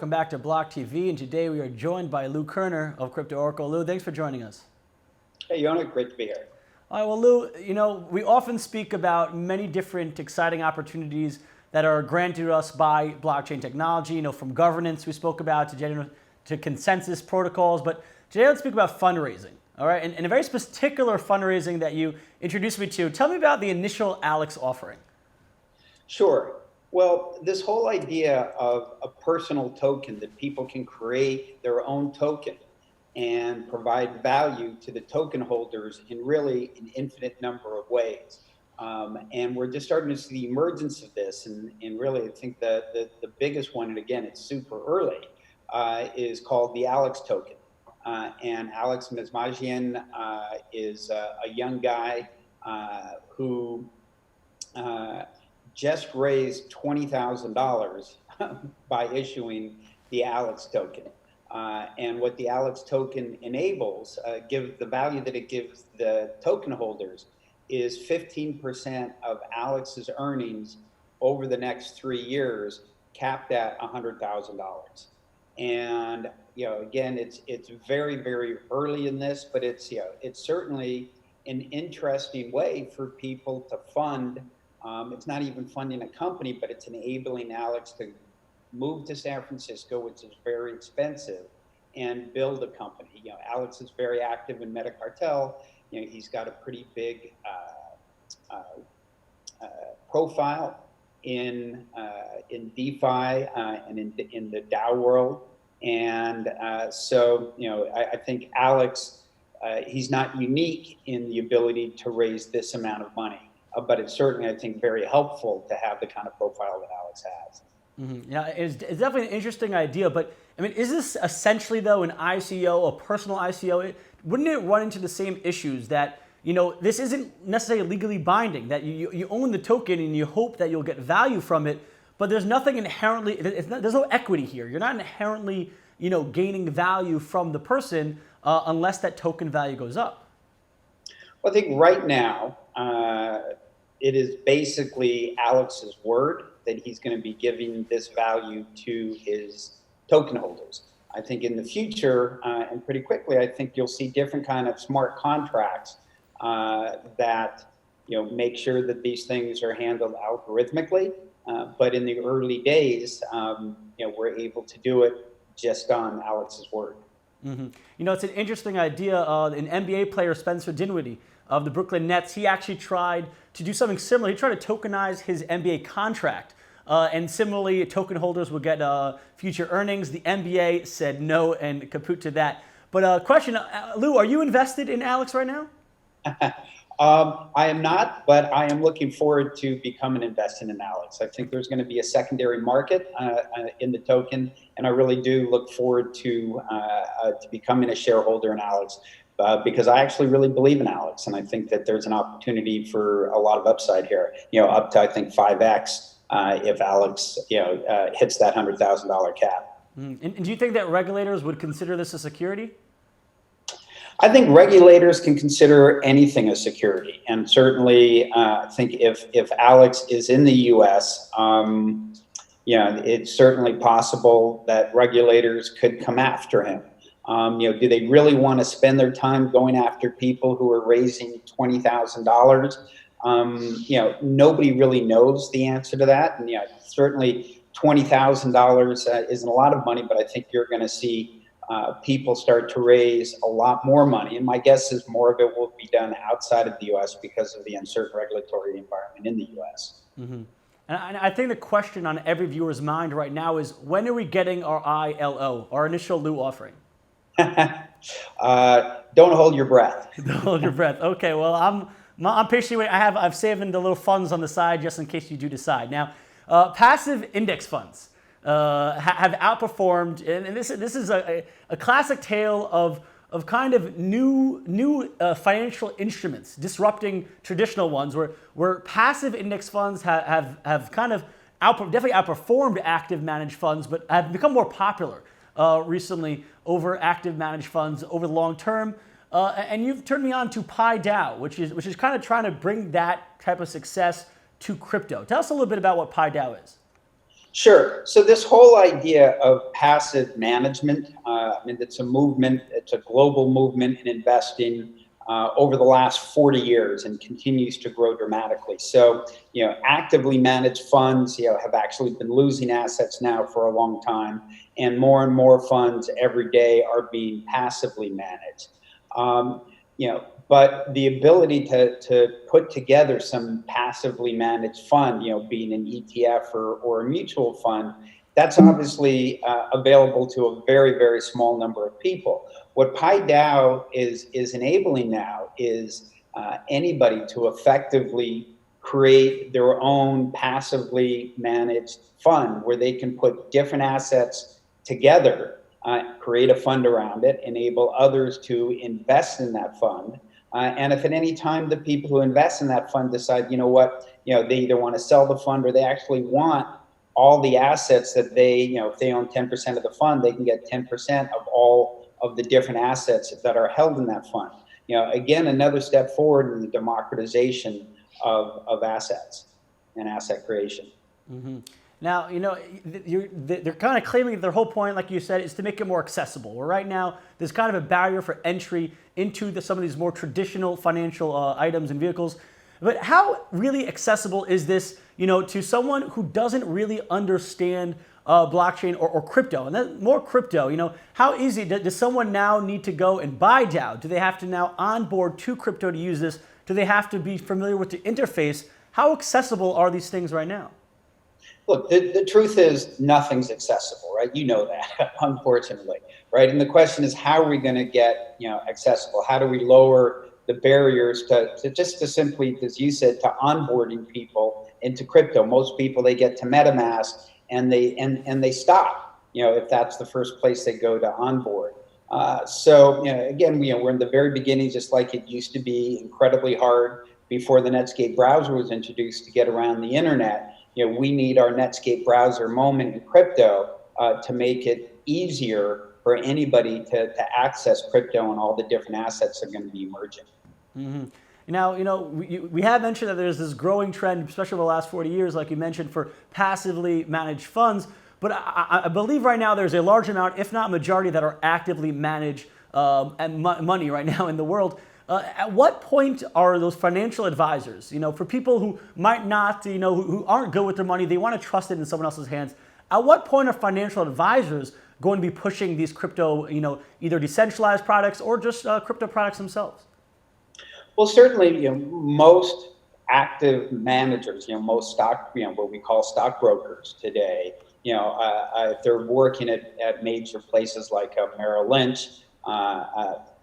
welcome back to BLOCKTV, and today we are joined by Kerner of CryptoOracle. Lou, thanks for joining us. Hey, Yona, great to be here. All right, well, Lou, we often speak about many different exciting opportunities that are granted to us by blockchain technology, from governance we spoke about to consensus protocols, but today let's speak about fundraising, all right? And a very particular fundraising that you introduced me to. Tell me about the initial Alex offering. Sure. Well, this whole idea of a personal token, that people can create their own token and provide value to the token holders in really an infinite number of ways. And we're just starting to see the emergence of this. And really, I think the biggest one, and again, it's super early, is called the Alex token. And Alex Mezmajian is a young guy who just raised $20,000 by issuing the Alex token. And what the Alex token enables, the value that it gives the token holders, is 15% of Alex's earnings over the next 3 years, capped at $100,000. And again, it's very, very early in this, but it's certainly an interesting way for people to fund. It's not even funding a company, but it's enabling Alex to move to San Francisco, which is very expensive, and build a company. Alex is very active in Metacartel. He's got a pretty big profile in DeFi and in the DAO world. And so I think Alex, he's not unique in the ability to raise this amount of money. But it's certainly, I think, very helpful to have the kind of profile that Alex has. Mm-hmm. Yeah, it's definitely an interesting idea. But I mean, is this essentially, though, an ICO, a personal ICO? Wouldn't it run into the same issues that, this isn't necessarily legally binding, that you own the token and you hope that you'll get value from it, but there's nothing inherently, there's no equity here. You're not inherently, gaining value from the person unless that token value goes up. Well, I think right now, it is basically Alex's word that he's going to be giving this value to his token holders. I think in the future, and pretty quickly, I think you'll see different kind of smart contracts that make sure that these things are handled algorithmically. But in the early days, we're able to do it just on Alex's word. Mm-hmm. It's an interesting idea. An NBA player, Spencer Dinwiddie, of the Brooklyn Nets, he actually tried to do something similar. He tried to tokenize his NBA contract. And similarly, token holders would get future earnings. The NBA said no and kaput to that. But question, Lou, are you invested in Alex right now? I am not, but I am looking forward to becoming invested in Alex. I think there's going to be a secondary market in the token, and I really do look forward to becoming a shareholder in Alex. Because I actually really believe in Alex, and I think that there's an opportunity for a lot of upside here. Up to I think 5x if Alex hits that $100,000 cap. And do you think that regulators would consider this a security? I think regulators can consider anything a security, and certainly I think if Alex is in the U.S., it's certainly possible that regulators could come after him. Do they really want to spend their time going after people who are raising $20,000? Nobody really knows the answer to that. And certainly $20,000 isn't a lot of money, but I think you're going to see people start to raise a lot more money. And my guess is more of it will be done outside of the U.S. because of the uncertain regulatory environment in the U.S. Mm-hmm. And I think the question on every viewer's mind right now is, when are we getting our ILO, our initial Lou offering? Don't hold your breath. Don't hold your breath. Okay, well, I'm patiently waiting. I've saved the little funds on the side just in case you do decide. Now, passive index funds have outperformed, and this is a classic tale of kind of new financial instruments disrupting traditional ones, where passive index funds have kind of definitely outperformed active managed funds, but have become more popular recently over active managed funds over the long term. And you've turned me on to PieDAO, which is kind of trying to bring that type of success to crypto. Tell us a little bit about what PieDAO is. Sure. So this whole idea of passive management, I mean, it's a movement, it's a global movement in investing over the last 40 years and continues to grow dramatically. So, actively managed funds, have actually been losing assets now for a long time, and more funds every day are being passively managed. But the ability to put together some passively managed fund, being an ETF or a mutual fund, that's obviously available to a very, very small number of people. What PieDAO is enabling now is anybody to effectively create their own passively managed fund where they can put different assets together, create a fund around it, enable others to invest in that fund. And if at any time the people who invest in that fund decide, they either want to sell the fund or they actually want all the assets that they, if they own 10% of the fund, they can get 10% of all of the different assets that are held in that fund. Again, another step forward in the democratization of assets and asset creation. Mm-hmm. Now, they're kind of claiming their whole point, like you said, is to make it more accessible. Where right now, there's kind of a barrier for entry into some of these more traditional financial items and vehicles. But how really accessible is this, to someone who doesn't really understand blockchain or crypto? And then more crypto, how easy does someone now need to go and buy DAO? Do they have to now onboard to crypto to use this? Do they have to be familiar with the interface? How accessible are these things right now? Look, the truth is nothing's accessible, right? You know that, unfortunately, right? And the question is, how are we going to get, accessible? How do we lower the barriers to simply, as you said, to onboarding people into crypto? Most people, they get to MetaMask and they stop, if that's the first place they go to onboard. So, again, we're in the very beginning, just like it used to be incredibly hard before the Netscape browser was introduced to get around the internet. We need our Netscape browser moment in crypto to make it easier for anybody to access crypto and all the different assets that are going to be emerging. Mm-hmm. Now, we have mentioned that there's this growing trend, especially over the last 40 years, like you mentioned, for passively managed funds. But I believe right now there's a large amount, if not majority, that are actively managed money right now in the world. At what point are those financial advisors, for people who might not, who aren't good with their money, they want to trust it in someone else's hands. At what point are financial advisors going to be pushing these crypto, either decentralized products or just crypto products themselves? Well, certainly, most active managers, most stock, what we call stockbrokers today, if they're working at major places like Merrill Lynch,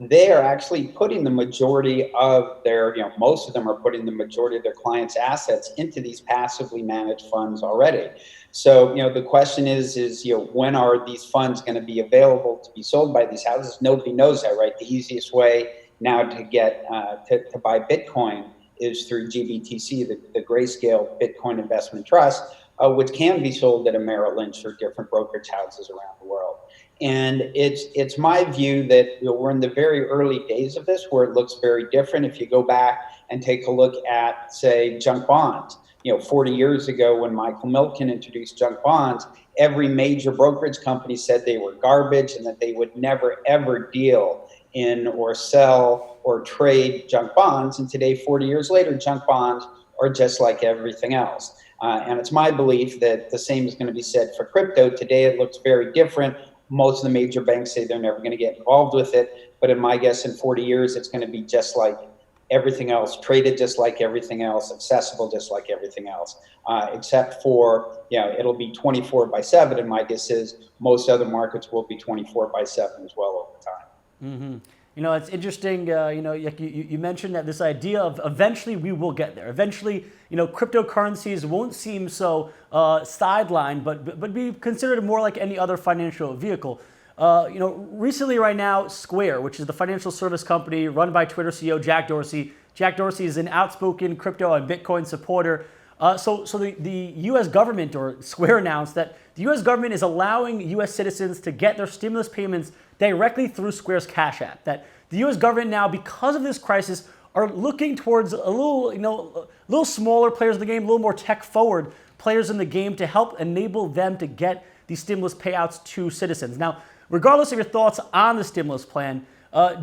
they are actually putting the majority of their, most of them are putting the majority of their clients' assets into these passively managed funds already. So, the question is, when are these funds going to be available to be sold by these houses? Nobody knows that, right? The easiest way now to get to buy Bitcoin is through GBTC, the Grayscale Bitcoin Investment Trust, which can be sold at a Merrill Lynch or different brokerage houses around the world. And it's my view that we're in the very early days of this, where it looks very different. If you go back and take a look at, say, junk bonds, 40 years ago when Michael Milken introduced junk bonds, every major brokerage company said they were garbage and that they would never, ever deal in or sell or trade junk bonds. And today, 40 years later, junk bonds are just like everything else. And it's my belief that the same is going to be said for crypto. Today, it looks very different. Most of the major banks say they're never going to get involved with it. But in my guess, in 40 years, it's going to be just like everything else, traded just like everything else, accessible just like everything else, except for, it'll be 24/7. And my guess is most other markets will be 24/7 as well over time. Mm-hmm. It's interesting, you mentioned that this idea of eventually we will get there. Eventually, cryptocurrencies won't seem so sidelined, but be considered more like any other financial vehicle. Recently right now, Square, which is the financial service company run by Twitter CEO Jack Dorsey. Jack Dorsey is an outspoken crypto and Bitcoin supporter. So the U.S. government, or Square, announced that the U.S. government is allowing U.S. citizens to get their stimulus payments directly through Square's Cash App. That the U.S. government now, because of this crisis, are looking towards a little smaller players in the game, a little more tech-forward players in the game to help enable them to get these stimulus payouts to citizens. Now, regardless of your thoughts on the stimulus plan,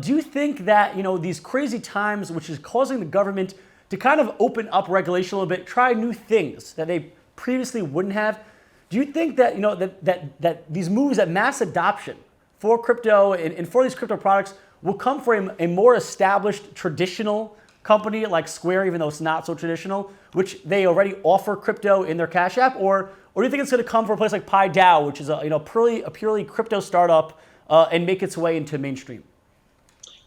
do you think that, these crazy times, which is causing the government to kind of open up regulation a little bit, try new things that they previously wouldn't have, do you think that, that these moves, that mass adoption for crypto and for these crypto products will come from a more established traditional company like Square, even though it's not so traditional, which they already offer crypto in their Cash App, or do you think it's going to come from a place like PieDAO, which is a purely crypto startup, and make its way into mainstream?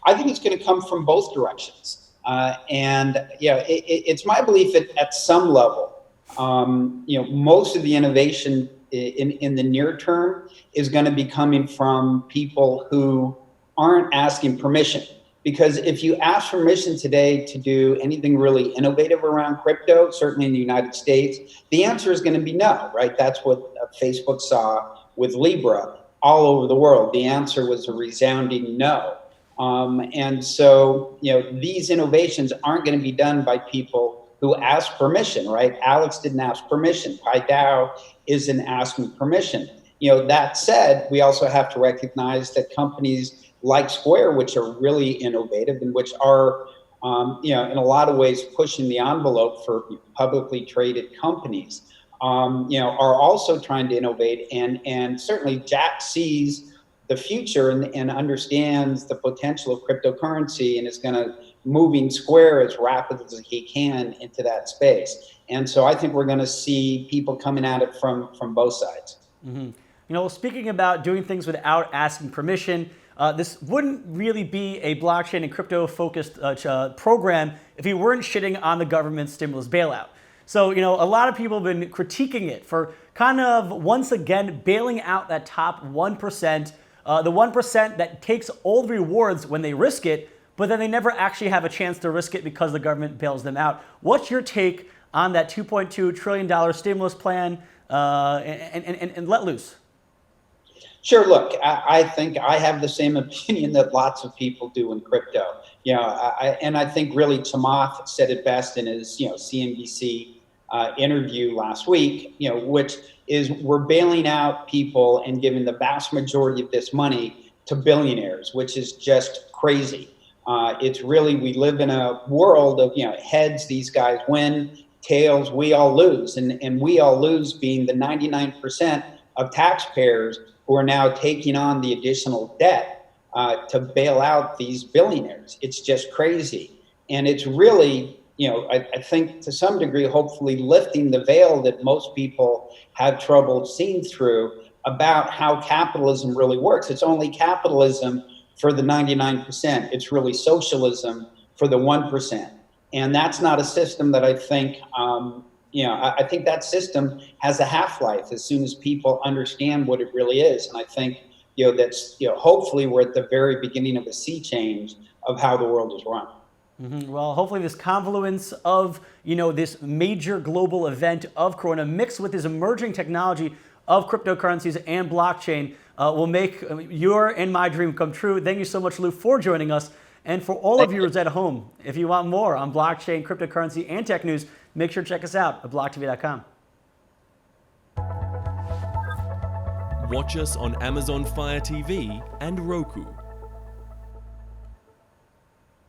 I think it's going to come from both directions, and it's my belief that at some level, most of the innovation in the near term is going to be coming from people who aren't asking permission. Because if you ask permission today to do anything really innovative around crypto, certainly in the United States, the answer is going to be no, right? That's what Facebook saw with Libra all over the world. The answer was a resounding no. And so, these innovations aren't going to be done by people who ask permission, right? Alex didn't ask permission. PieDAO isn't asking permission. That said, we also have to recognize that companies like Square, which are really innovative and which are, in a lot of ways pushing the envelope for publicly traded companies, are also trying to innovate. And certainly Jack sees the future and understands the potential of cryptocurrency and is going to moving Square as rapidly as he can into that space. And so I think we're going to see people coming at it from both sides. Mm-hmm. Speaking about doing things without asking permission, this wouldn't really be a blockchain and crypto-focused program if we weren't shitting on the government stimulus bailout. So, a lot of people have been critiquing it for kind of, once again, bailing out that top 1%, the 1% that takes all the rewards when they risk it, but then they never actually have a chance to risk it because the government bails them out. What's your take on that $2.2 trillion stimulus plan and let loose? Sure. Look, I think I have the same opinion that lots of people do in crypto. And I think really Chamath said it best in his, CNBC interview last week, which is we're bailing out people and giving the vast majority of this money to billionaires, which is just crazy. It's really, we live in a world of, heads, these guys win, tails, we all lose. And we all lose being the 99% of taxpayers who are now taking on the additional debt to bail out these billionaires. It's just crazy. And it's really, I think to some degree, hopefully lifting the veil that most people have trouble seeing through about how capitalism really works. It's only capitalism for the 99%. It's really socialism for the 1%. And that's not a system that I think, I think that system has a half-life as soon as people understand what it really is. And I think, that's, hopefully we're at the very beginning of a sea change of how the world is run. Mm-hmm. Well, hopefully this confluence of, this major global event of Corona mixed with this emerging technology of cryptocurrencies and blockchain will make your and my dream come true. Thank you so much, Lou, for joining us. And for all of viewers at home, if you want more on blockchain, cryptocurrency, and tech news, make sure to check us out at blocktv.com. Watch us on Amazon Fire TV and Roku.